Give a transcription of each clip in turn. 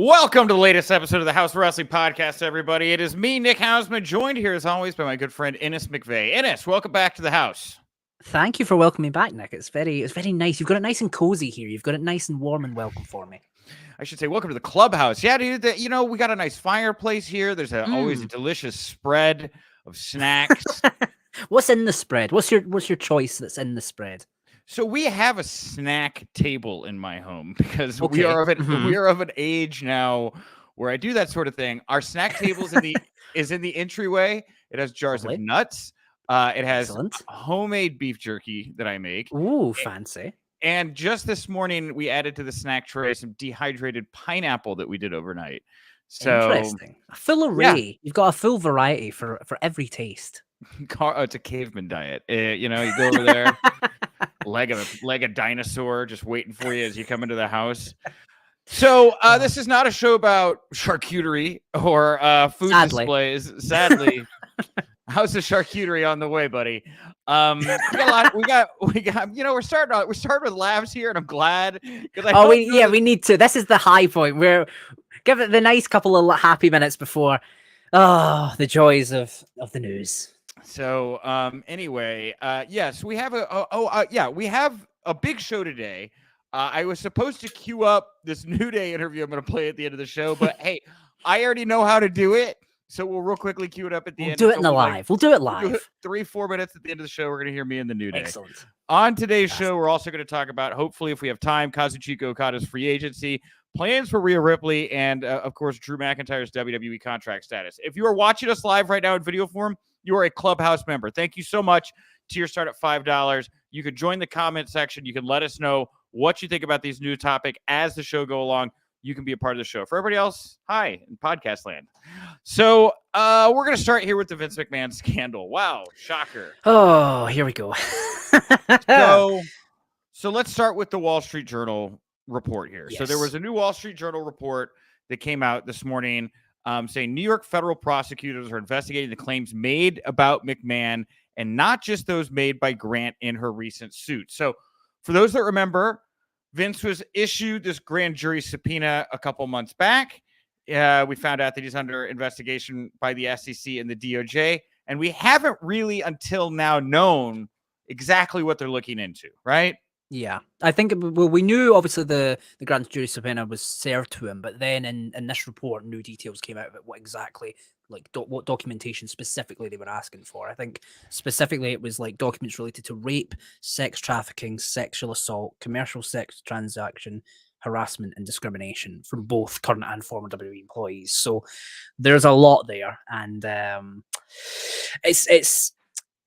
Welcome to the latest episode of the Haus of Wrestling Podcast, everybody. It is me, Nick Hausman, joined here as always by my good friend Innes McVey. Innes, welcome back to the house. Thank you for welcoming me back, Nick. It's very nice. You've got it nice and cozy here. You've got it nice and warm and welcome for me. I should say welcome to the ClubHaus. Yeah, dude, we got a nice fireplace here. There's always a delicious spread of snacks. What's in the spread? What's your choice that's in the spread? So we have a snack table in my home because we are of an age now where I do that sort of thing. Our snack table is in the entryway. It has jars of nuts. It has homemade beef jerky that I make. Ooh, fancy. And just this morning, we added to the snack tray some dehydrated pineapple that we did overnight. So interesting. A full array. Yeah. You've got a full variety for every taste. It's a caveman diet. You go over there. leg of dinosaur just waiting for you as you come into the house. So this is not a show about charcuterie or food displays. Sadly, how's the charcuterie on the way, buddy? We got. We're starting with laughs here, and I'm glad because we need to. This is the high point. We're give it the nice couple of happy minutes before the joys of the news. So anyway, yes, we have we have a big show today. I was supposed to queue up this New Day interview I'm going to play at the end of the show, but hey, I already know how to do it, so we'll real quickly queue it up at the end. We'll do it live. 3-4 minutes at the end of the show. We're going to hear me and the New Day. Excellent. On today's show, we're also going to talk about, hopefully, if we have time, Kazuchika Okada's free agency, plans for Rhea Ripley, and of course, Drew McIntyre's WWE contract status. If you are watching us live right now in video form, you are a ClubHaus member. Thank you so much. Tier start at $5. You can join the comment section. You can let us know what you think about these new topic as the show go along. You can be a part of the show. For everybody else, hi in podcast land. So we're going to start here with the Vince McMahon scandal. Wow, shocker. Oh, here we go. So let's start with the Wall Street Journal report here. Yes. So there was a new Wall Street Journal report that came out this morning saying New York federal prosecutors are investigating the claims made about McMahon and not just those made by Grant in her recent suit. So for those that remember, Vince was issued this grand jury subpoena a couple months back. We found out that he's under investigation by the SEC and the DOJ, and we haven't really until now known exactly what they're looking into, right? Yeah, I think we knew obviously the grand jury subpoena was served to him, but then in this report, new details came out about what exactly, what documentation specifically they were asking for. I think specifically it was like documents related to rape, sex trafficking, sexual assault, commercial sex transaction, harassment, and discrimination from both current and former WWE employees. So there's a lot there, and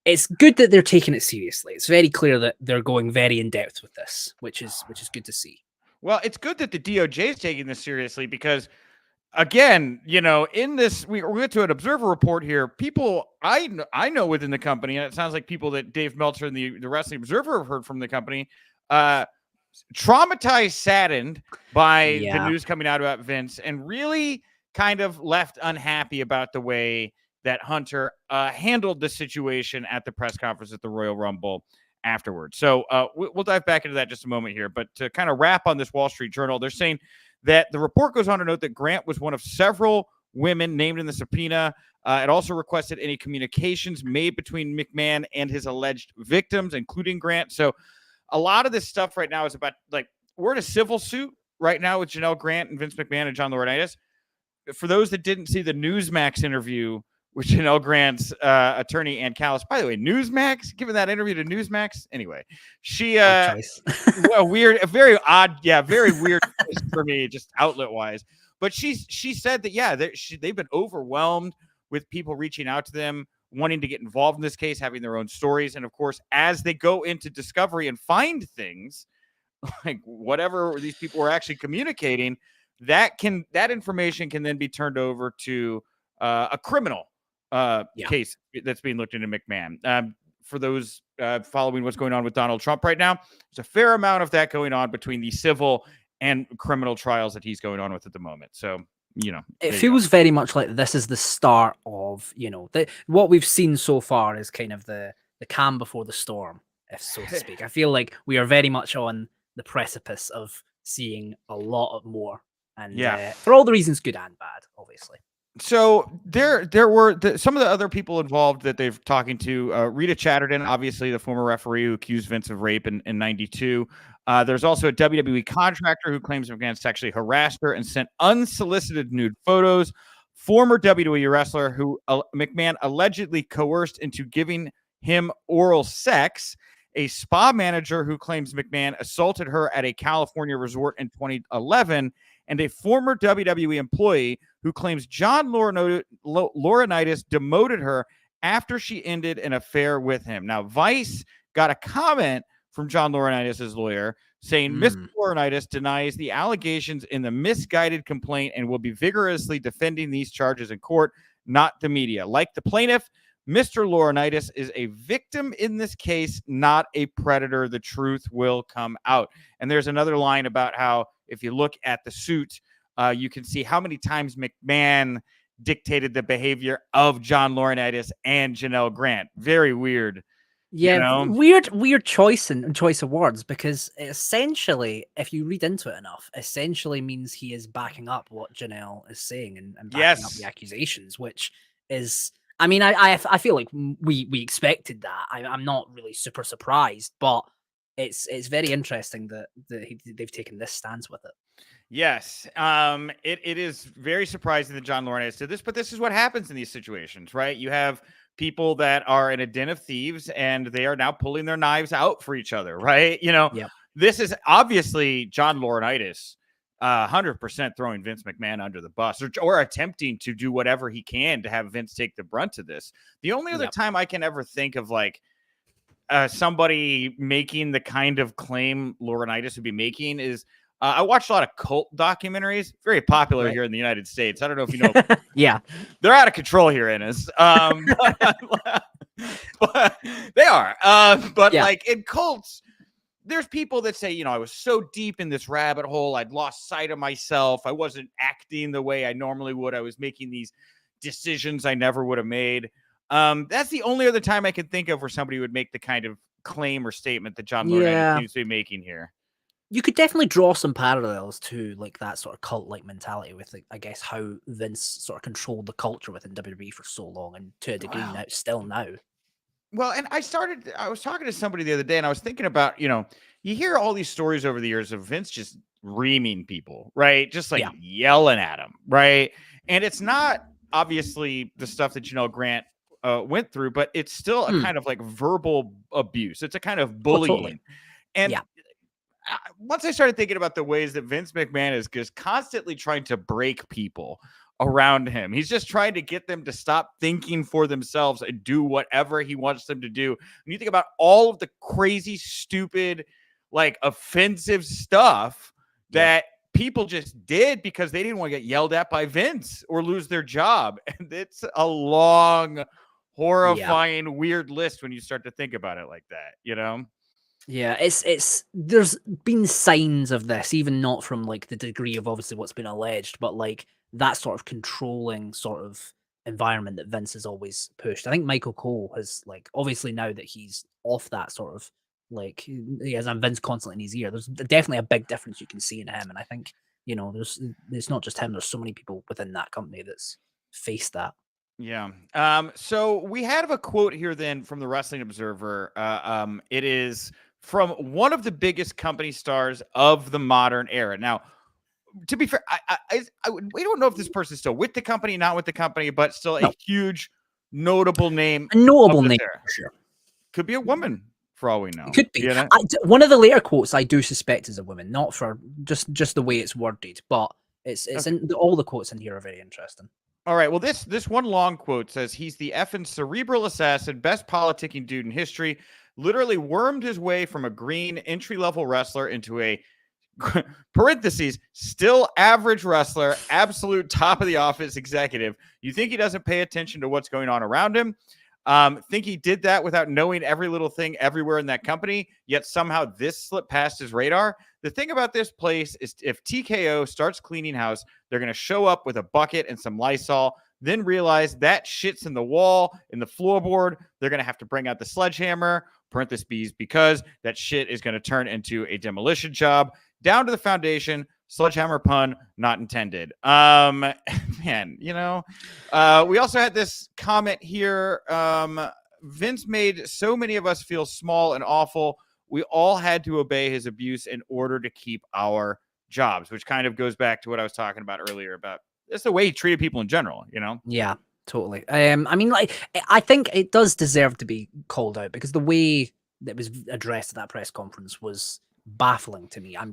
it's good that they're taking it seriously. It's very clear that they're going very in depth with this, which is good to see. Well, it's good that the DOJ is taking this seriously because, again, in this, we went to an Observer report here. People I know within the company, and it sounds like people that Dave Meltzer and the Wrestling Observer have heard from the company, traumatized, saddened by the news coming out about Vince, and really kind of left unhappy about the way that Hunter handled the situation at the press conference at the Royal Rumble afterwards. So we'll dive back into that in just a moment here. But to kind of wrap on this Wall Street Journal, they're saying that the report goes on to note that Grant was one of several women named in the subpoena. It also requested any communications made between McMahon and his alleged victims, including Grant. So a lot of this stuff right now is about, we're in a civil suit right now with Janelle Grant and Vince McMahon and John Laurinaitis. For those that didn't see the Newsmax interview with Janelle Grant's attorney, Ann Callis. By the way, Newsmax, giving that interview to Newsmax. Anyway, she, very weird for me, just outlet-wise. But she said that, they've been overwhelmed with people reaching out to them, wanting to get involved in this case, having their own stories. And, of course, as they go into discovery and find things, like whatever these people were actually communicating, that information can then be turned over to a criminal case that's being looked into McMahon. For those following what's going on with Donald Trump right now, there's a fair amount of that going on between the civil and criminal trials that he's going on with at the moment. So, it feels very much like this is the start of, what we've seen so far is kind of the calm before the storm, if so to speak. I feel like we are very much on the precipice of seeing a lot more And for all the reasons, good and bad, obviously. So there were some of the other people involved that they've talking to. Rita Chatterton, obviously the former referee who accused Vince of rape in 92. There's also a WWE contractor who claims McMahon sexually harassed her and sent unsolicited nude photos. Former WWE wrestler who McMahon allegedly coerced into giving him oral sex. A spa manager who claims McMahon assaulted her at a California resort in 2011. And a former WWE employee who claims John Laurinaitis demoted her after she ended an affair with him. Now, Vice got a comment from John Laurinaitis' lawyer saying Mr. Laurinaitis denies the allegations in the misguided complaint and will be vigorously defending these charges in court, not the media. Like the plaintiff, Mr. Laurinaitis is a victim in this case, not a predator. The truth will come out. And there's another line about how if you look at the suit, you can see how many times McMahon dictated the behavior of John Laurinaitis and Janelle Grant. Very weird. Yeah, weird choice of words, because essentially, if you read into it enough, essentially means he is backing up what Janelle is saying and backing up the accusations, which is, I mean, I feel like we expected that. I'm not really super surprised, but it's very interesting that they've taken this stance with it. Yes. It is very surprising that John Laurinaitis did this, but this is what happens in these situations, right? You have people that are in a den of thieves and they are now pulling their knives out for each other, right? This is obviously John Laurinaitis 100% throwing Vince McMahon under the bus or attempting to do whatever he can to have Vince take the brunt of this. The only other time I can ever think of like somebody making the kind of claim Laurinaitis would be making is I watched a lot of cult documentaries, very popular here in the United States. I don't know if you know. Yeah. They're out of control here, Innes. But they are. Like in cults, there's people that say, I was so deep in this rabbit hole, I'd lost sight of myself. I wasn't acting the way I normally would. I was making these decisions I never would have made. That's the only other time I can think of where somebody would make the kind of claim or statement that John Laurinaitis seems to be making here. You could definitely draw some parallels to like that sort of cult-like mentality with, like, I guess, how Vince sort of controlled the culture within WWE for so long, and to a degree still now. Well, and I was talking to somebody the other day, and I was thinking about, you hear all these stories over the years of Vince just reaming people, right? Just like yelling at them, right? And it's not obviously the stuff that Janelle Grant went through, but it's still a kind of like verbal abuse. It's a kind of bullying. Totally. And once I started thinking about the ways that Vince McMahon is just constantly trying to break people around him, he's just trying to get them to stop thinking for themselves and do whatever he wants them to do. When you think about all of the crazy, stupid, like offensive stuff that people just did because they didn't want to get yelled at by Vince or lose their job. And it's a long, horrifying, weird list when you start to think about it like that, Yeah, it's there's been signs of this, even not from like the degree of obviously what's been alleged, but like that sort of controlling sort of environment that Vince has always pushed. I think Michael Cole has, like, obviously now that he's off that sort of, like, he has Vince constantly in his ear, there's definitely a big difference you can see in him. And I think, it's not just him, there's so many people within that company that's faced that. Yeah. So we have a quote here then from the Wrestling Observer. It is from one of the biggest company stars of the modern era. Now, to be fair, we don't know if this person's still with the company, not with the company, but still a huge, notable name. A notable name, for sure. Could be a woman, for all we know. It could be. One of the later quotes I do suspect is a woman, not for just the way it's worded, but it's all the quotes in here are very interesting. All right. Well, this one long quote says he's the effing cerebral assassin, best politicking dude in history. Literally wormed his way from a green entry-level wrestler into a parentheses still average wrestler, absolute top of the office executive. You think he doesn't pay attention to what's going on around him? Think he did that without knowing every little thing everywhere in that company, yet somehow this slipped past his radar? The thing about this place is if TKO starts cleaning house, they're going to show up with a bucket and some Lysol, then realize that shit's in the wall, in the floorboard. They're going to have to bring out the sledgehammer, parentheses, because that shit is going to turn into a demolition job, down to the foundation, Sledgehammer pun not intended. Man, we also had this comment here. Vince made so many of us feel small and awful. We all had to obey his abuse in order to keep our jobs, which kind of goes back to what I was talking about earlier about it's the way he treated people in general, Yeah, totally. I mean, like, I think it does deserve to be called out because the way that was addressed at that press conference was baffling to me. I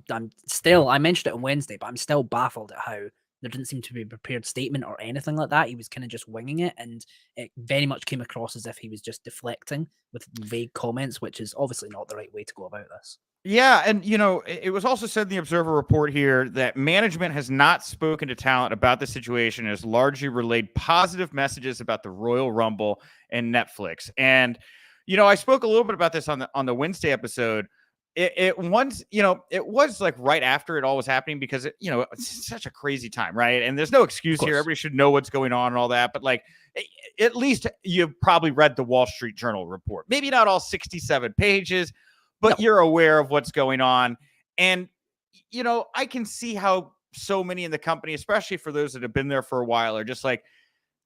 mentioned it on Wednesday, but I'm still baffled at how there didn't seem to be a prepared statement or anything like that. He was kind of just winging it, and it very much came across as if he was just deflecting with vague comments, which is obviously not the right way to go about this. Yeah, and it was also said in the Observer report here that management has not spoken to talent about the situation and has largely relayed positive messages about the Royal Rumble and Netflix. And I spoke a little bit about this on the Wednesday episode. It was like right after it all was happening because it's such a crazy time, right? And there's no excuse here. Everybody should know what's going on and all that. But like, at least you've probably read the Wall Street Journal report. Maybe not all 67 pages, but you're aware of what's going on. And, I can see how so many in the company, especially for those that have been there for a while, are just like,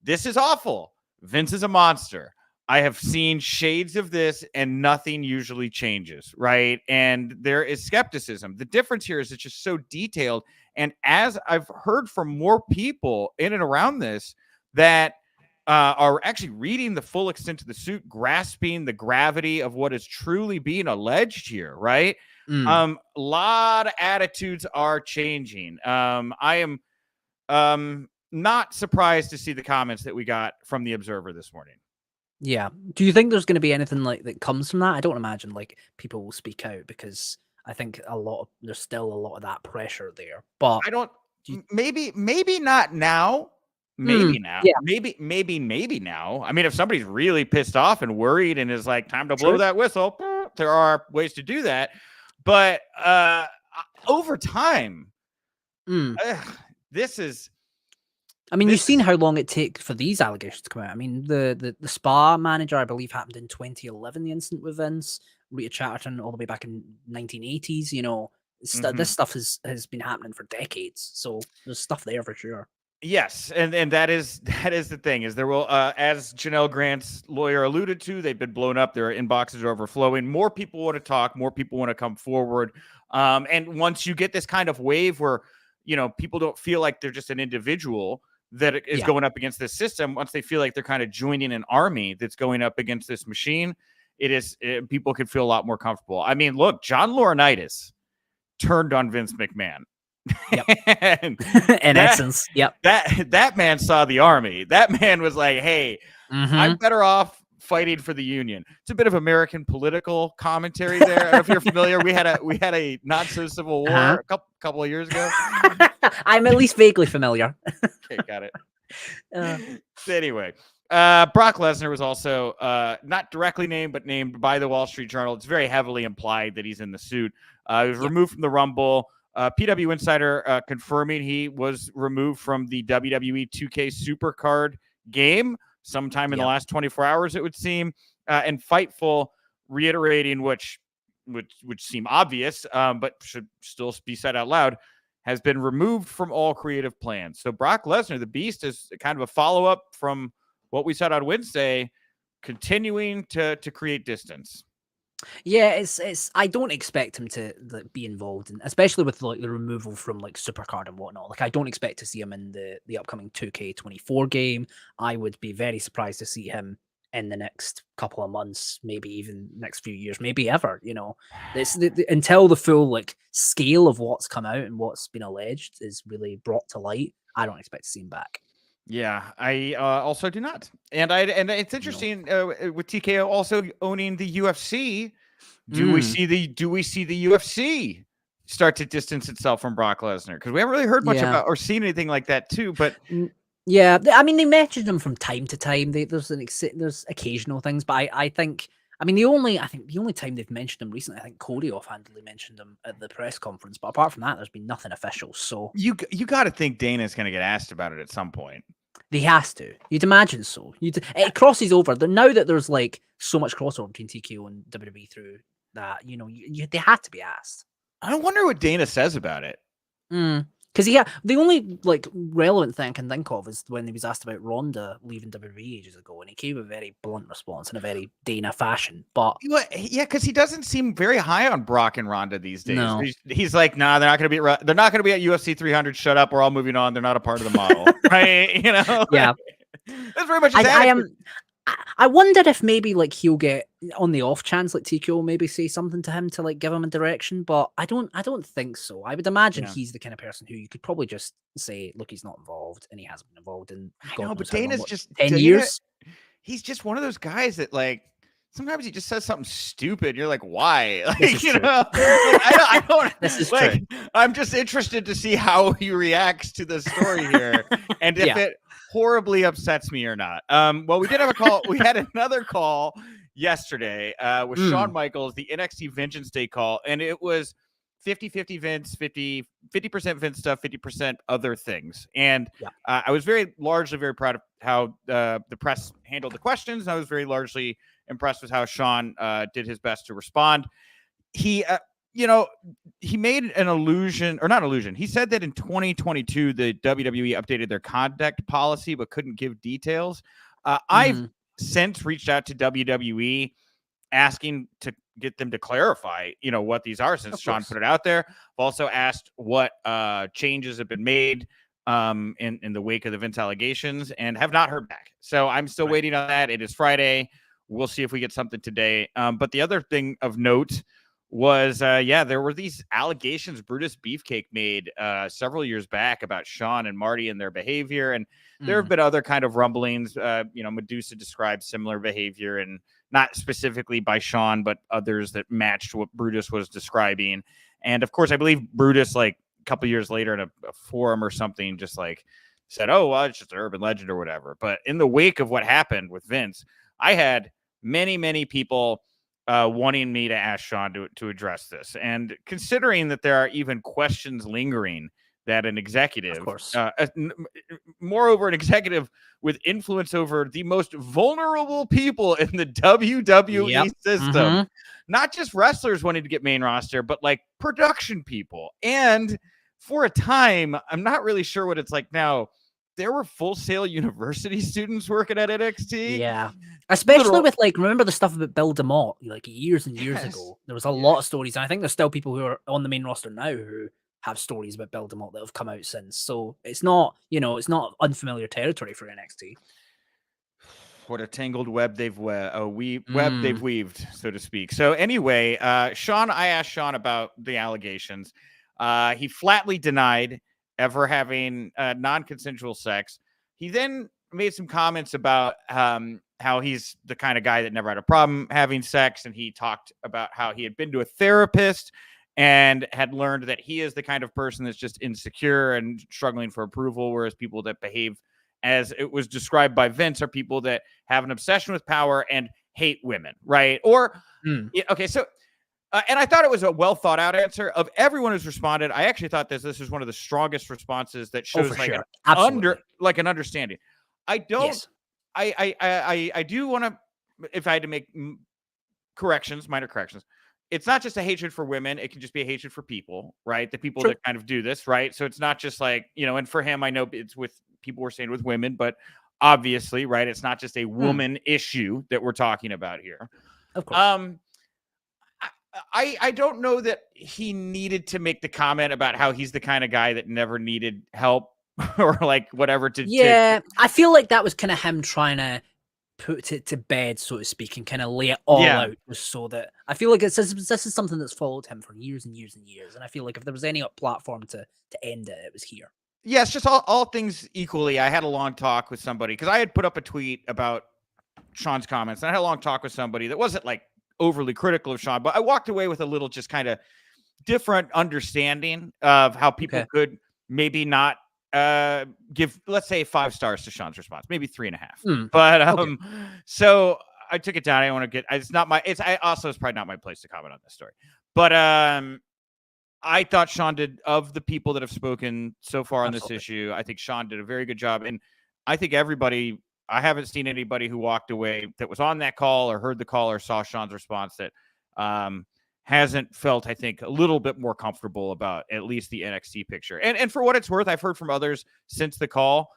this is awful. Vince is a monster. I have seen shades of this and nothing usually changes, right? And there is skepticism. The difference here is it's just so detailed. And as I've heard from more people in and around this that are actually reading the full extent of the suit, grasping the gravity of what is truly being alleged here, right? A lot of attitudes are changing. I am not surprised to see the comments that we got from the Observer this morning. Yeah. Do you think there's going to be anything like that comes from that? I don't imagine like people will speak out because I think there's still a lot of that pressure there. But maybe not now. Maybe now. Yeah. Maybe now. I mean, if somebody's really pissed off and worried and is like, time to blow that whistle, there are ways to do that. But over time, this is. I mean, you've seen how long it takes for these allegations to come out. I mean, the spa manager, I believe, happened in 2011, the incident with Vince, Rita Chatterton, all the way back in 1980s. This stuff has been happening for decades. So there's stuff there for sure. Yes, and that is the thing, is there will, as Janelle Grant's lawyer alluded to, they've been blown up. Their inboxes are overflowing. More people want to talk. More people want to come forward. And once you get this kind of wave where, people don't feel like they're just an individual that is going up against this system, once they feel like they're kind of joining an army that's going up against this machine, people can feel a lot more comfortable. I mean, look, John Laurinaitis turned on Vince McMahon. Yep. In essence, yep. That man saw the army. That man was like, hey, I'm better off fighting for the union. It's a bit of American political commentary there. I don't know if you're familiar. We had a not so civil war a couple of years ago. I'm at least vaguely familiar. Okay, got it. Anyway, Brock Lesnar was also not directly named, but named by the Wall Street Journal. It's very heavily implied that he's in the suit. He was removed from the Rumble. PW Insider confirming he was removed from the WWE 2K Supercard game sometime in the last 24 hours, it would seem. And Fightful reiterating, which would seem obvious, but should still be said out loud, has been removed from all creative plans. So Brock Lesnar, the Beast, is kind of a follow-up from what we said on Wednesday, continuing to create distance. Yeah, it's. I don't expect him to be involved in, especially with like the removal from like Supercard and whatnot. Like, I don't expect to see him in the upcoming 2K24 game. I would be very surprised to see him in the next couple of months, maybe even next few years, maybe ever. Until the full like scale of what's come out and what's been alleged is really brought to light, I don't expect to see him back. Yeah, I also do not. And it's interesting with TKO also owning the UFC. Do we see the UFC start to distance itself from Brock Lesnar? Because we haven't really heard much about or seen anything like that too. But yeah, I mean, they mentioned him from time to time. There's occasional things, but I think the only time they've mentioned him recently, I think Cody offhandedly mentioned him at the press conference. But apart from that, there's been nothing official. So you got to think Dana's going to get asked about it at some point. He has to. You'd imagine so. It crosses over. Now that there's like so much crossover between TKO and WWE through that, they have to be asked. I wonder what Dana says about it. Because the only like relevant thing I can think of is when he was asked about Ronda leaving WWE ages ago, and he gave a very blunt response in a very Dana fashion. But yeah, because he doesn't seem very high on Brock and Ronda these days. No. He's like, nah, they're not going to be at UFC 300. Shut up, we're all moving on. They're not a part of the model, right? You know, yeah, that's very much his I am. attitude. I wonder if maybe like he'll get on the off chance like TKO will maybe say something to him to like give him a direction, but I don't think so. I would imagine he's the kind of person who you could probably just say, look, he's not involved, and he hasn't been involved in I know, but Dana's just 10 years. He's just one of those guys that like sometimes he just says something stupid. You're like, why? Like, This is true. I don't. This is like, true. I'm just interested to see how he reacts to the story here, and if it horribly upsets me or not. Well, we did have a call. We had another call yesterday with Shawn Michaels, the NXT Vengeance Day call, and it was 50-50 Vince, 50% Vince stuff, 50% other things. And I was largely very proud of how the press handled the questions. I was very largely impressed with how Shawn did his best to respond. He made an allusion, or not illusion. He said that in 2022, the WWE updated their conduct policy, but couldn't give details. I've since reached out to WWE asking to get them to clarify, what these are, since Shawn put it out there. I've also asked what changes have been made in the wake of the Vince allegations, and have not heard back. So I'm still waiting on that. It is Friday. We'll see if we get something today. But the other thing of note was, there were these allegations Brutus Beefcake made several years back about Shawn and Marty and their behavior. And there have been other kind of rumblings. Medusa described similar behavior, and not specifically by Shawn, but others that matched what Brutus was describing. And of course, I believe Brutus, like a couple years later in a forum or something, just like said, oh, well, it's just an urban legend or whatever. But in the wake of what happened with Vince, I had many, many people wanting me to ask Shawn to address this. And considering that there are even questions lingering that an executive, moreover, an executive with influence over the most vulnerable people in the WWE system, not just wrestlers wanting to get main roster, but like production people. And for a time, I'm not really sure what it's like now, there were Full Sail University students working at NXT. Yeah. Especially with, like, remember the stuff about Bill DeMott, like, years and years ago? There was a lot of stories, and I think there's still people who are on the main roster now who have stories about Bill DeMott that have come out since. So it's not, it's not unfamiliar territory for NXT. What a tangled web they've they've weaved, so to speak. So anyway, Shawn, I asked Shawn about the allegations. He flatly denied ever having non-consensual sex. He then made some comments about how he's the kind of guy that never had a problem having sex. And he talked about how he had been to a therapist and had learned that he is the kind of person that's just insecure and struggling for approval, whereas people that behave as it was described by Vince are people that have an obsession with power and hate women, right? Or, okay, so and I thought it was a well thought out answer. Of everyone who's responded, I actually thought this is one of the strongest responses that shows like an understanding. I don't. Yes. I do want to, if I had to make minor corrections. It's not just a hatred for women. It can just be a hatred for people, right? The people that kind of do this, right? So it's not just like, and for him, I know it's with people were saying with women, but obviously, right? It's not just a woman issue that we're talking about here. Of course. I don't know that he needed to make the comment about how he's the kind of guy that never needed help or like whatever I feel like that was kind of him trying to put it to bed, so to speak, and kind of lay it all out, so that I feel like this is something that's followed him for years and years and years. And I feel like if there was any platform to end it, it was here. Yeah, it's just all things equally. I had a long talk with somebody because I had put up a tweet about Shawn's comments, and I had a long talk with somebody that wasn't like overly critical of Shawn, but I walked away with a little just kind of different understanding of how people could maybe not give, let's say, 5 stars to Shawn's response, maybe 3.5. But so I took it down. I don't want to get, it's probably not my place to comment on this story, but I thought Shawn did, of the people that have spoken so far on this issue, I think Shawn did a very good job. And I think I haven't seen anybody who walked away that was on that call or heard the call or saw Shawn's response that hasn't felt, I think, a little bit more comfortable about at least the NXT picture. And for what it's worth, I've heard from others since the call,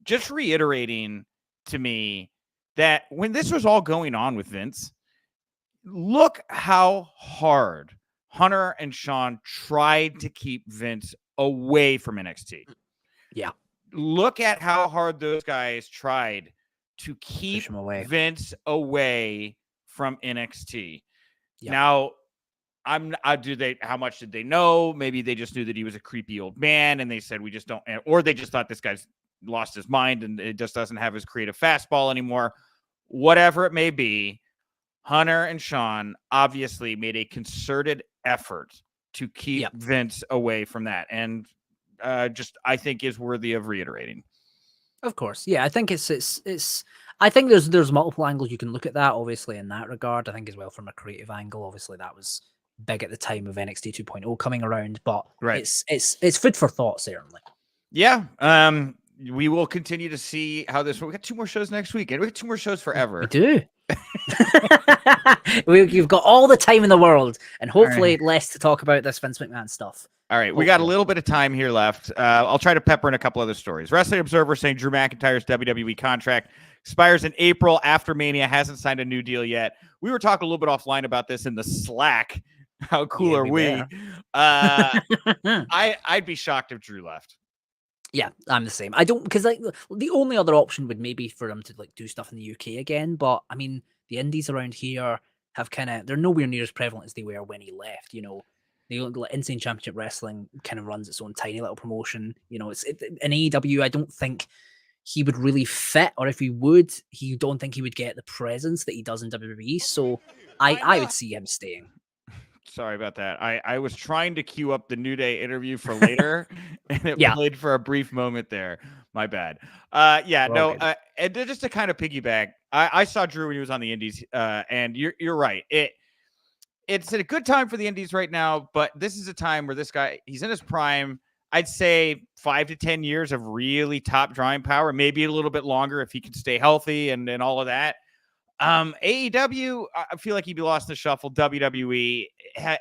just reiterating to me that when this was all going on with Vince, look how hard Hunter and Sean tried to keep Vince away from NXT. Yeah. Look at how hard those guys tried to keep Vince away from NXT. Yep. Now, how much did they know? Maybe they just knew that he was a creepy old man and they said, we just don't, or they just thought this guy's lost his mind and it just doesn't have his creative fastball anymore. Whatever it may be, Hunter and Sean obviously made a concerted effort to keep Vince away from that. And I think is worthy of reiterating. Of course. Yeah. I think I think there's multiple angles you can look at that, obviously, in that regard. I think as well from a creative angle, obviously that was big at the time of NXT 2.0 coming around, but it's food for thought, certainly. Yeah. We will continue to see how this. We got 2 more shows next week, and we got 2 more shows forever. We do. You've got all the time in the world, and hopefully less to talk about this Vince McMahon stuff. All right, we got a little bit of time here left. I'll try to pepper in a couple other stories. Wrestling Observer saying Drew McIntyre's WWE contract expires in April after Mania, hasn't signed a new deal yet. We were talking a little bit offline about this in the Slack. How cool are we? I'd be shocked if Drew left. Yeah, I'm the same. I don't, because like the only other option would maybe for him to like do stuff in the UK again. But I mean, the indies around here have they're nowhere near as prevalent as they were when he left. You know, the Insane Championship Wrestling kind of runs its own tiny little promotion. You know, in AEW, I don't think he would really fit, or if he would, don't think he would get the presence that he does in WWE. So I would see him staying. Sorry about that. I was trying to queue up the New Day interview for later, and it played for a brief moment there. My bad. And just to kind of piggyback, I saw Drew when he was on the Indies, and you're right. It's a good time for the Indies right now, but this is a time where this guy, he's in his prime. I'd say 5 to 10 years of really top drawing power, maybe a little bit longer if he can stay healthy and all of that. AEW, I feel like he'd be lost in the shuffle. WWE,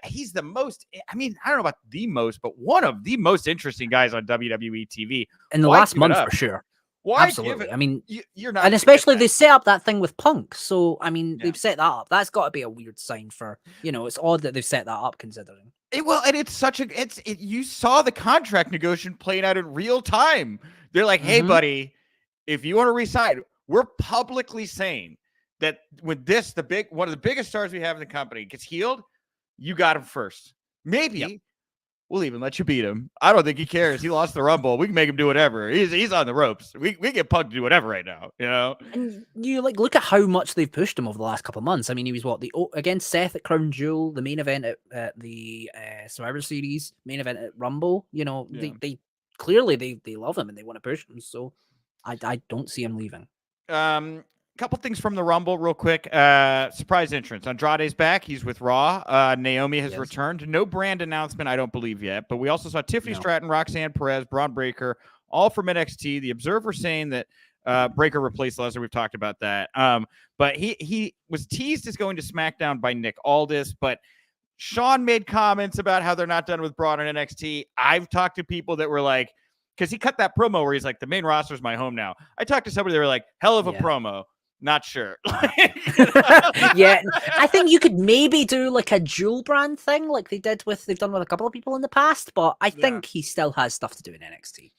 he's the most, I mean, I don't know about the most, but one of the most interesting guys on WWE TV. In the last month, for sure. Why Absolutely. I mean, you're not, and especially they set up that thing with Punk. So, I mean, they've set that up. That's got to be a weird sign for, it's odd that they've set that up considering. And it's such you saw the contract negotiation playing out in real time. They're like, hey, buddy, if you want to resign, we're publicly saying that with this, one of the biggest stars we have in the company gets healed, you got him first. Maybe we'll even let you beat him. I don't think he cares. He lost the Rumble. We can make him do whatever. He's on the ropes. We get Punk to do whatever right now, And you look at how much they've pushed him over the last couple of months. I mean, he was against Seth at Crown Jewel, the main event at the Survivor Series, main event at Rumble. They clearly they love him and they want to push him. So I don't see him leaving. Couple things from the Rumble real quick. Surprise entrance. Andrade's back. He's with Raw. Naomi has returned. No brand announcement, I don't believe yet. But we also saw Tiffany Stratton, Roxanne Perez, Braun Breaker, all from NXT. The Observer saying that Breaker replaced Lesnar. We've talked about that. But he was teased as going to SmackDown by Nick Aldis. But Sean made comments about how they're not done with Braun and NXT. I've talked to people that were like, because he cut that promo where he's like, the main roster is my home now. I talked to somebody that were like, hell of a promo. Not sure. Yeah, I think you could maybe do like a dual brand thing, like they've done with a couple of people in the past. But I think he still has stuff to do in NXT.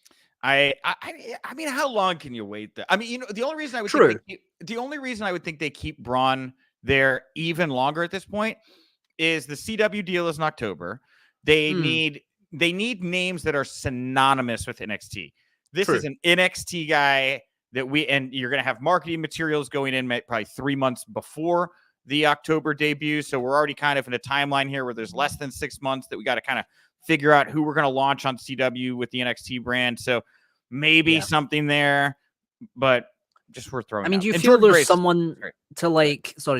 I mean, how long can you wait? I mean, the only reason I would think they keep Braun there even longer at this point is the CW deal is in October. They need names that are synonymous with NXT. This is an NXT guy that you're going to have marketing materials going in probably 3 months before the October debut. So we're already kind of in a timeline here where there's less than 6 months that we got to kind of figure out who we're going to launch on CW with the NXT brand. So maybe something there, but just worth throwing. I mean, out. Do you feel there's someone to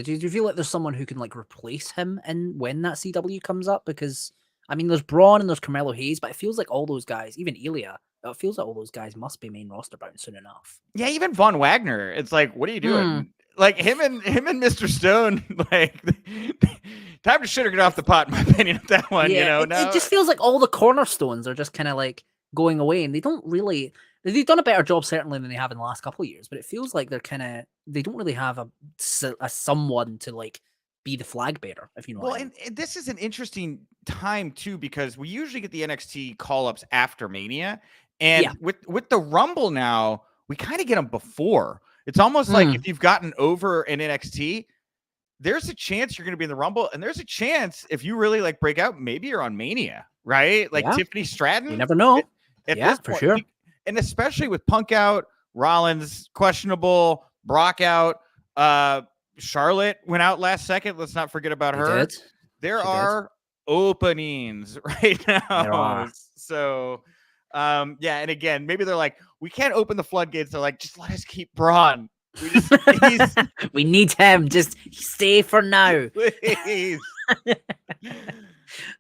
do you feel like there's someone who can like replace him when that CW comes up? Because I mean, there's Braun and there's Carmelo Hayes, but it feels like all those guys, even Ilya, it feels like all those guys must be main roster bound soon enough. Yeah, even Von Wagner. It's like, what are you doing? Like him and Mr. Stone, like Time to shit or get off the pot, in my opinion, at that one. Yeah, You know, it just feels like all the cornerstones are just kind of like going away, and they don't really. They've done a better job certainly than they have in the last couple of years, but it feels like they don't really have a someone to like be the flag bearer, if you know. Well, and this is an interesting time too, because we usually get the NXT call ups after Mania, and with the Rumble now, we kind of get them before. It's almost like if you've gotten over in NXT, there's a chance you're going to be in the Rumble, and there's a chance if you really like break out, maybe you're on Mania, right? Like Tiffany Stratton. You never know. At this for point, sure. And especially with Punk out, Rollins questionable, Brock out, Charlotte went out last second. Let's not forget about her. There are openings right now. So, and again, maybe they're like, we can't open the floodgates. They're like, just let us keep Braun. We need him. Just stay for now. Please.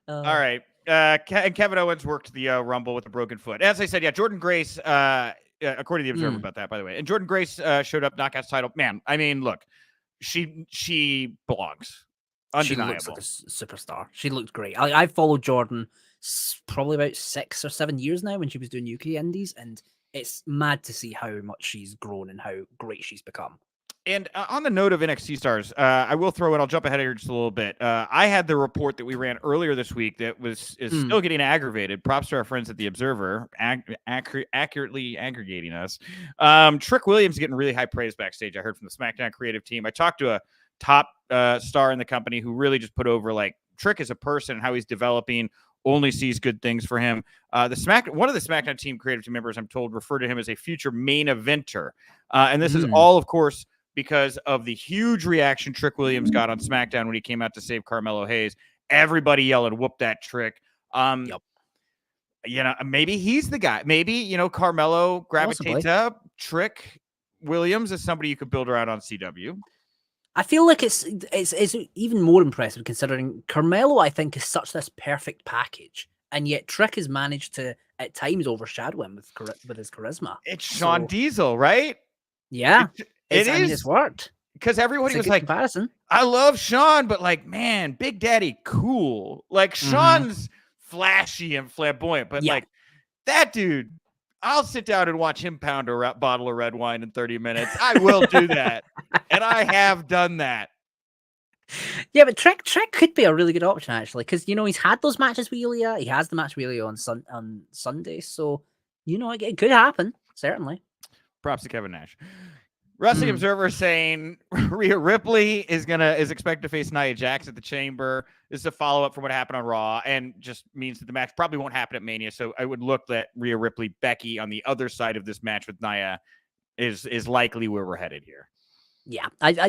All right. Kevin Owens worked the Rumble with a broken foot. As I said, Jordan Grace, according to the Observer about that, by the way. And Jordan Grace showed up, Knockouts title. Man, I mean, look, she belongs. Undeniable. She looks like a superstar. She looked great. I followed Jordan probably about 6 or 7 years now when she was doing UK Indies, and it's mad to see how much she's grown and how great she's become. And on the note of NXT stars, I will throw in, I'll jump ahead here just a little bit. I had the report that we ran earlier this week that is still getting aggravated. Props to our friends at the Observer, accurately aggregating us. Trick Williams getting really high praise backstage. I heard from the SmackDown creative team. I talked to a top star in the company who really just put over like Trick as a person and how he's developing. Only sees good things for him. One of the SmackDown team creative team members, I'm told, refer to him as a future main eventer. And this is all, of course, because of the huge reaction Trick Williams got on SmackDown when he came out to save Carmelo Hayes. Everybody yelling, whoop that Trick. Maybe he's the guy. Maybe, Carmelo gravitates up. Trick Williams is somebody you could build around on CW. I feel like it's even more impressive considering Carmelo, I think, is such this perfect package. And yet Trick has managed to, at times, overshadow him with his charisma. It's Sean Diesel, right? Yeah. It's worked. Because everybody was like, comparison. I love Sean, but like, man, Big Daddy cool. Like, Sean's flashy and flamboyant, but like, that dude, I'll sit down and watch him pound a bottle of red wine in 30 minutes. I will do that. And I have done that. Yeah, but Trick could be a really good option, actually, because, he's had those matches with Ilya. He has the match with Ilya on Sunday. So, it could happen, certainly. Props to Kevin Nash. Wrestling Observer saying Rhea Ripley is expected to face Nia Jax at the Chamber. This is a follow-up from what happened on Raw and just means that the match probably won't happen at Mania. So I would look that Rhea Ripley, Becky on the other side of this match with Nia is likely where we're headed here. Yeah,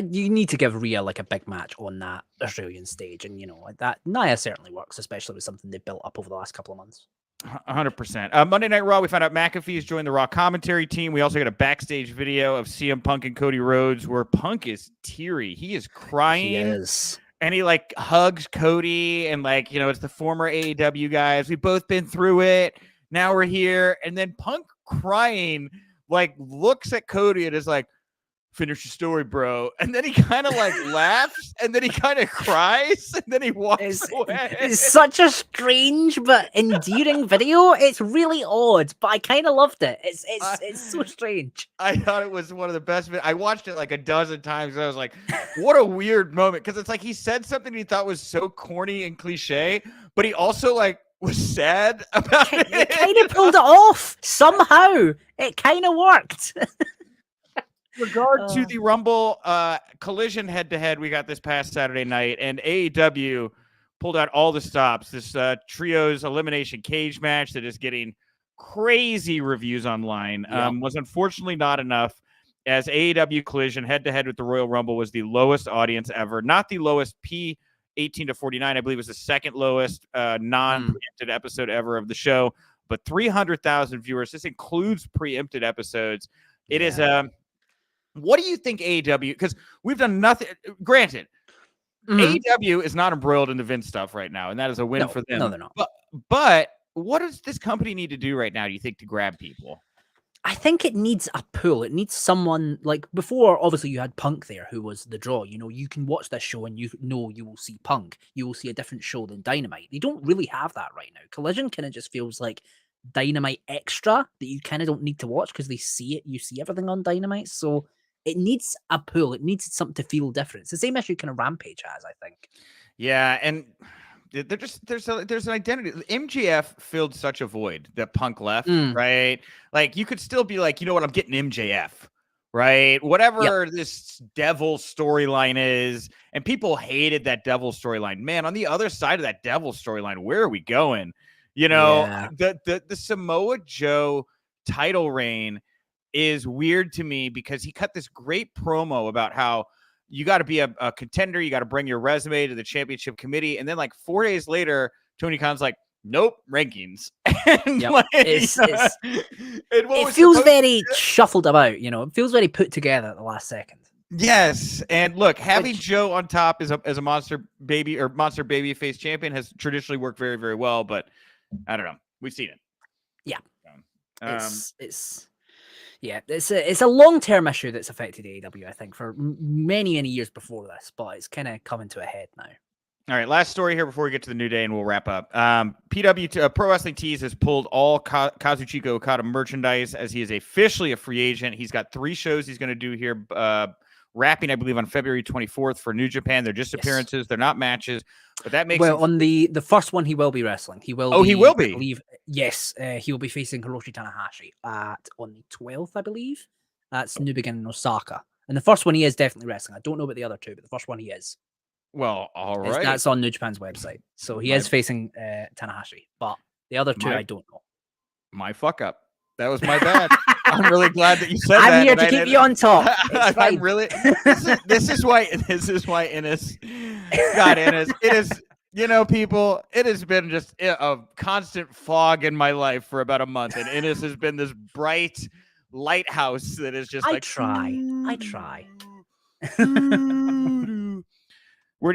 you need to give Rhea like a big match on that Australian stage. And, like that, Nia certainly works, especially with something they built up over the last couple of months. 100%. Monday Night Raw, we found out McAfee's joined the Raw commentary team. We also got a backstage video of CM Punk and Cody Rhodes where Punk is teary. He is crying. He is. And he like hugs Cody and like, it's the former AEW guys. We've both been through it. Now we're here. And then Punk crying, like looks at Cody and is like, finish your story, bro. And then he kind of like laughs and then he kind of cries and then he walks away. It's such a strange but endearing video. It's really odd, but I kind of loved it. It's so strange. I thought it was one of the best. I watched it like a dozen times and I was like, what a weird moment. Because it's like he said something he thought was so corny and cliche, but he also like was sad about it. It kind of pulled it off somehow. It kind of worked. Regard to the Rumble collision head-to-head we got this past Saturday night, and AEW pulled out all the stops. This trios elimination cage match that is getting crazy reviews online was unfortunately not enough, as AEW collision head-to-head with the Royal Rumble was the lowest audience ever. Not the lowest P18 to 49, I believe was the second lowest non-preempted episode ever of the show, but 300,000 viewers. This includes preempted episodes. It is what do you think AEW, because we've done nothing, granted, AEW is not embroiled in the Vince stuff right now, and that is a win for them. No, they're not. But what does this company need to do right now, do you think, to grab people? I think it needs a pull. It needs someone like before. Obviously, you had Punk there, who was the draw. You know, you can watch this show and you know you will see Punk. You will see a different show than Dynamite. They don't really have that right now. Collision kind of just feels like Dynamite extra that you kind of don't need to watch because they see it. You see everything on Dynamite, so it needs a pull. It needs something to feel different. It's the same issue kind of Rampage has, I think. Yeah, and there's an identity. MJF filled such a void that Punk left, right? Like you could still be like, you know what, I'm getting MJF, right? Whatever this devil storyline is, and people hated that devil storyline. Man, on the other side of that devil storyline, where are we going? You know, the Samoa Joe title reign is weird to me because he cut this great promo about how you got to be a contender. You got to bring your resume to the championship committee. And then like 4 days later, Tony Khan's like, nope, rankings. And like, it feels very shuffled about, you know, it feels very put together at the last second. Yes. And look, having Joe on top as a monster baby face champion has traditionally worked very, very well, but I don't know. We've seen it. Yeah. It's a long-term issue that's affected AEW, I think, for many years before this, but it's kind of coming to a head now. All right, last story here before we get to the New Day, and we'll wrap up. Pro Wrestling Tees has pulled all Kazuchika Okada merchandise as he is officially a free agent. He's got 3 shows he's going to do here, wrapping, I believe, on February 24th for New Japan. They're just appearances. They're not matches, but that makes on the first one, he will be wrestling. He will. He will be. I believe, yes, he will be facing Hiroshi Tanahashi on the 12th, I believe. That's New Beginning in Osaka. And the first one, he is definitely wrestling. I don't know about the other 2, but the first one, he is. Well, all right. That's on New Japan's website. So he is facing Tanahashi, but the other 2, I don't know. My fuck up. That was my bad. I'm really glad that you said that. I'm here to keep you on top. I'm really. This is why Innes. God, Innes. It is. You know, people. It has been just a constant fog in my life for about a month, and Innes has been this bright lighthouse that is just. I try.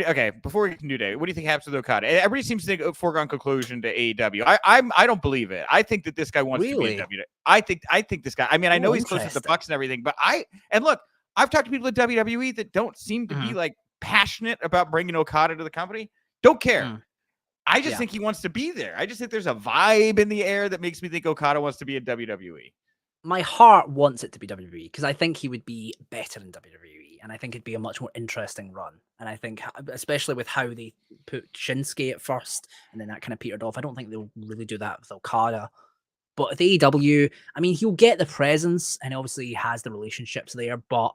Okay, before we get to New Day, what do you think happens with Okada? Everybody seems to think a foregone conclusion to AEW. I don't believe it. I think that this guy wants to be in WWE. I think this guy. I mean, I know he's close to the Bucks and everything, but look, I've talked to people at WWE that don't seem to be like passionate about bringing Okada to the company. Don't care. I just think he wants to be there. I just think there's a vibe in the air that makes me think Okada wants to be in WWE. My heart wants it to be WWE because I think he would be better in WWE, and I think it'd be a much more interesting run. And I think, especially with how they put Shinsuke at first, and then that kind of petered off, I don't think they'll really do that with Okada. But with AEW, I mean, he'll get the presence, and obviously he has the relationships there. But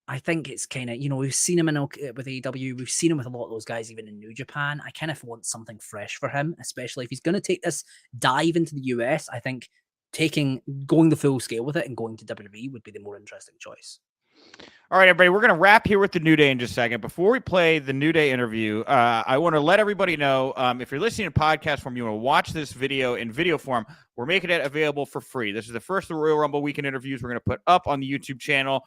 I think it's kind of, you know, we've seen him with AEW, we've seen him with a lot of those guys, even in New Japan. I kind of want something fresh for him, especially if he's going to take this dive into the US. I think going the full scale with it and going to WWE would be the more interesting choice. All right, everybody, we're going to wrap here with the New Day in just a second. Before we play the New Day interview, I want to let everybody know, if you're listening to podcast form, you want to watch this video in video form, we're making it available for free. This is the first of the Royal Rumble weekend interviews we're going to put up on the YouTube channel.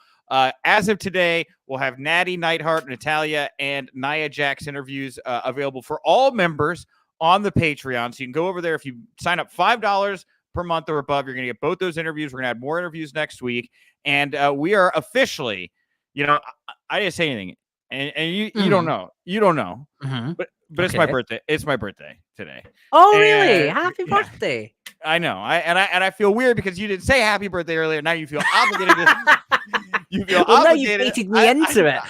As of today, we'll have Natty, Neidhart, Natalia, and Nia Jax interviews available for all members on the Patreon. So you can go over there. If you sign up $5 per month or above, you're going to get both those interviews. We're going to add more interviews next week. And we are officially, you know, I didn't say anything. And you don't know. You don't know. But it's my birthday. It's my birthday today. Oh, really? Happy birthday. I know. I feel weird because you didn't say happy birthday earlier. Now you feel obligated to now you've baited me into it.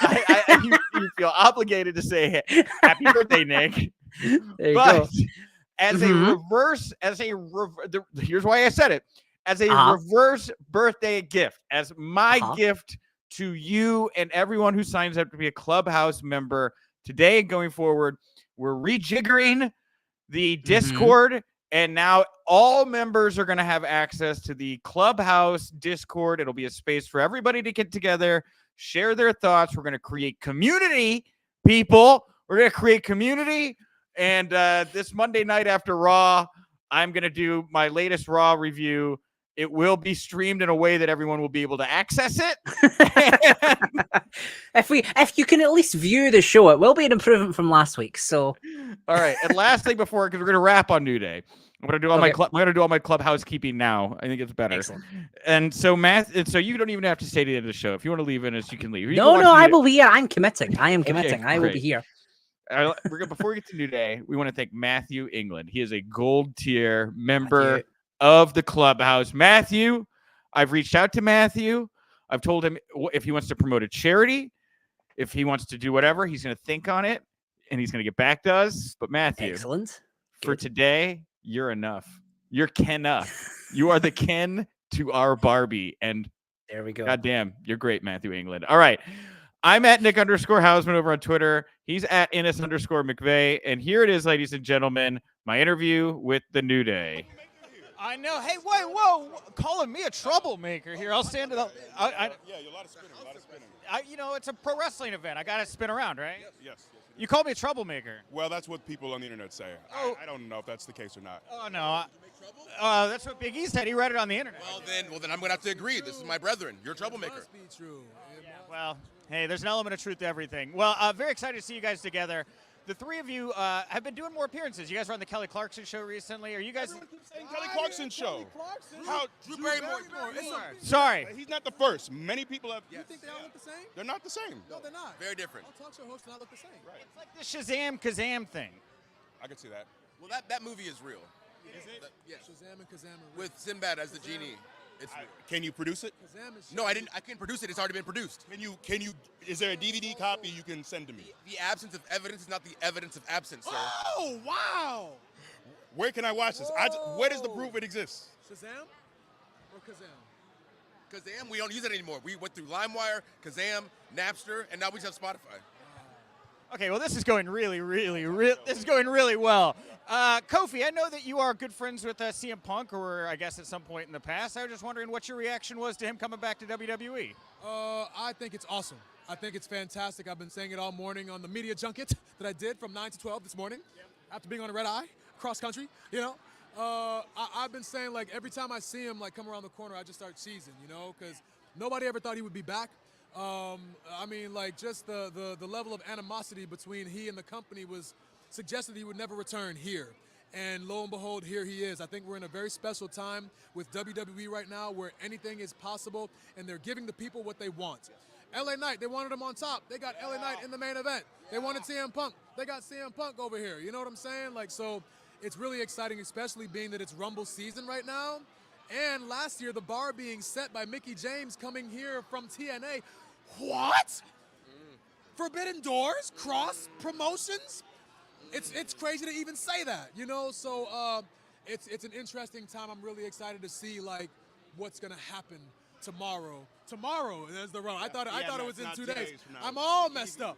You feel obligated to say happy birthday, Nick. There you go. As here's why I said it. As a reverse birthday gift, as my gift to you and everyone who signs up to be a ClubHaus member today and going forward, we're rejiggering the Discord, and now all members are going to have access to the ClubHaus Discord. It'll be a space for everybody to get together, share their thoughts. We're going to create community, people. We're going to create community. And this Monday night after Raw, I'm going to do my latest Raw review. It will be streamed in a way that everyone will be able to access it. If you can at least view the show, it will be an improvement from last week. So, all right. And last thing before, because we're going to wrap on New Day. I'm gonna do all my club housekeeping now. I think it's better. Excellent. And so so you don't even have to stay to the end of the show. If you want to leave in us, you can leave. No, I will be here. I'm committing. I am committing. Okay, I will be here. Before we get to New Day, we want to thank Matthew England. He is a gold tier member of the Clubhouse. Matthew, I've reached out to Matthew. I've told him if he wants to promote a charity, if he wants to do whatever, he's going to think on it and he's going to get back to us. But Matthew, excellent. For today, you're enough. You're Ken-enough. You are the Ken to our Barbie. And there we go. Goddamn, you're great, Matthew England. All right. I'm at Nick_Hausman over on Twitter. He's at Innes_McVey. And here it is, ladies and gentlemen, my interview with the New Day. I know. Hey, whoa. Calling me a troublemaker here. I'll stand it up. Yeah, you're a lot of spinning. It's a pro wrestling event. I got to spin around, right? Yes. You called me a troublemaker. Well, that's what people on the internet say. Oh. I don't know if that's the case or not. Oh, no. That's what Big E said. He read it on the internet. Well, then I'm going to have to agree. This is my brethren. You're a troublemaker. It must be true. Well, hey, there's an element of truth to everything. Well, very excited to see you guys together. The three of you have been doing more appearances. You guys were on the Kelly Clarkson show recently. Are you guys? Everyone keeps saying Kelly Clarkson show. How? Drew Barrymore. Sorry. He's not the first. Many people have. You think they all look the same? They're not the same. No, they're not. Very different. All talk show hosts do not look the same. Right. It's like the Shazam Kazam thing. I can see that. Well, that movie is real. Is it? Yes. Shazam and Kazam are With Sinbad as the genie. It's Can you produce it? Kazam is no, I didn't. I can't produce it. It's already been produced. Can you? Is there a DVD copy you can send to me? The absence of evidence is not the evidence of absence, sir. Oh, wow. Where can I watch this? Where does the proof it exists? Shazam or Kazam? Kazam, we don't use it anymore. We went through LimeWire, Kazam, Napster, and now we just have Spotify. Okay, well, this is going really well. Kofi, I know that you are good friends with CM Punk, or I guess at some point in the past. I was just wondering what your reaction was to him coming back to WWE. I think it's awesome. I think it's fantastic. I've been saying it all morning on the media junket that I did from 9 to 12 this morning after being on a red eye, cross country, you know. I've been saying, like, every time I see him, like, come around the corner, I just start cheesing, you know, because nobody ever thought he would be back. I mean, like, just the level of animosity between he and the company was suggested he would never return here. And lo and behold, here he is. I think we're in a very special time with WWE right now where anything is possible, and they're giving the people what they want. LA Knight, they wanted him on top. They got LA Knight in the main event. They wanted CM Punk. They got CM Punk over here. You know what I'm saying? Like, so it's really exciting, especially being that it's Rumble season right now. And last year, the bar being set by Mickie James coming here from TNA. What? Forbidden Doors? Cross promotions? It's crazy to even say that, you know? So it's an interesting time. I'm really excited to see, like, what's going to happen tomorrow. Tomorrow is the Rumble. I thought it was in 2 days. I'm all messed up.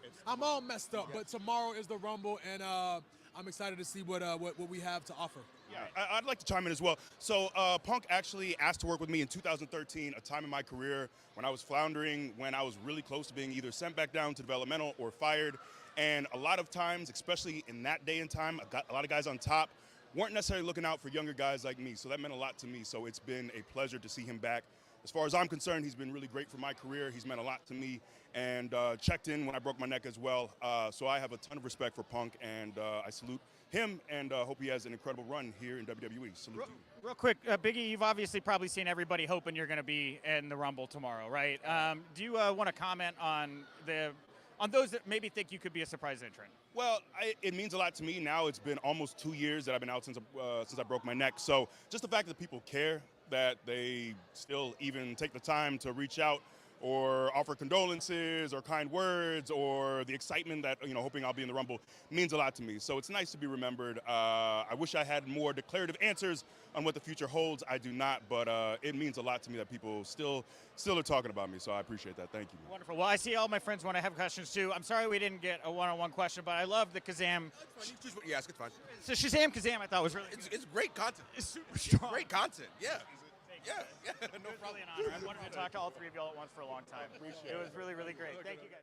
But tomorrow is the Rumble, and I'm excited to see what we have to offer. Yeah, I'd like to chime in as well. So Punk actually asked to work with me in 2013, a time in my career when I was floundering, when I was really close to being either sent back down to developmental or fired. And a lot of times, especially in that day and time, a lot of guys on top weren't necessarily looking out for younger guys like me. So that meant a lot to me. So it's been a pleasure to see him back. As far as I'm concerned, he's been really great for my career. He's meant a lot to me, and checked in when I broke my neck as well. So I have a ton of respect for Punk, and I salute him, and hope he has an incredible run here in WWE. Salute to you. Real quick, Biggie, you've obviously probably seen everybody hoping you're going to be in the Rumble tomorrow, right? Do you want to comment on those that maybe think you could be a surprise entrant? Well, it means a lot to me. Now it's been almost 2 years that I've been out since I broke my neck. So just the fact that people care, that they still even take the time to reach out or offer condolences or kind words or the excitement that, you know, hoping I'll be in the Rumble means a lot to me. So it's nice to be remembered. I wish I had more declarative answers on what the future holds. I do not, but it means a lot to me that people still are talking about me. So I appreciate that. Thank you. Wonderful. Well, I see all my friends want to have questions too. I'm sorry we didn't get a one-on-one question, but I love the Kazam. Yeah, it's fine. So Shazam Kazam I thought was really it's great content. It's super strong. Great content. Yeah. Yeah, no problem. Really an honor. I wanted to talk to all three of y'all at once for a long time. It was really, really great. Thank you, guys.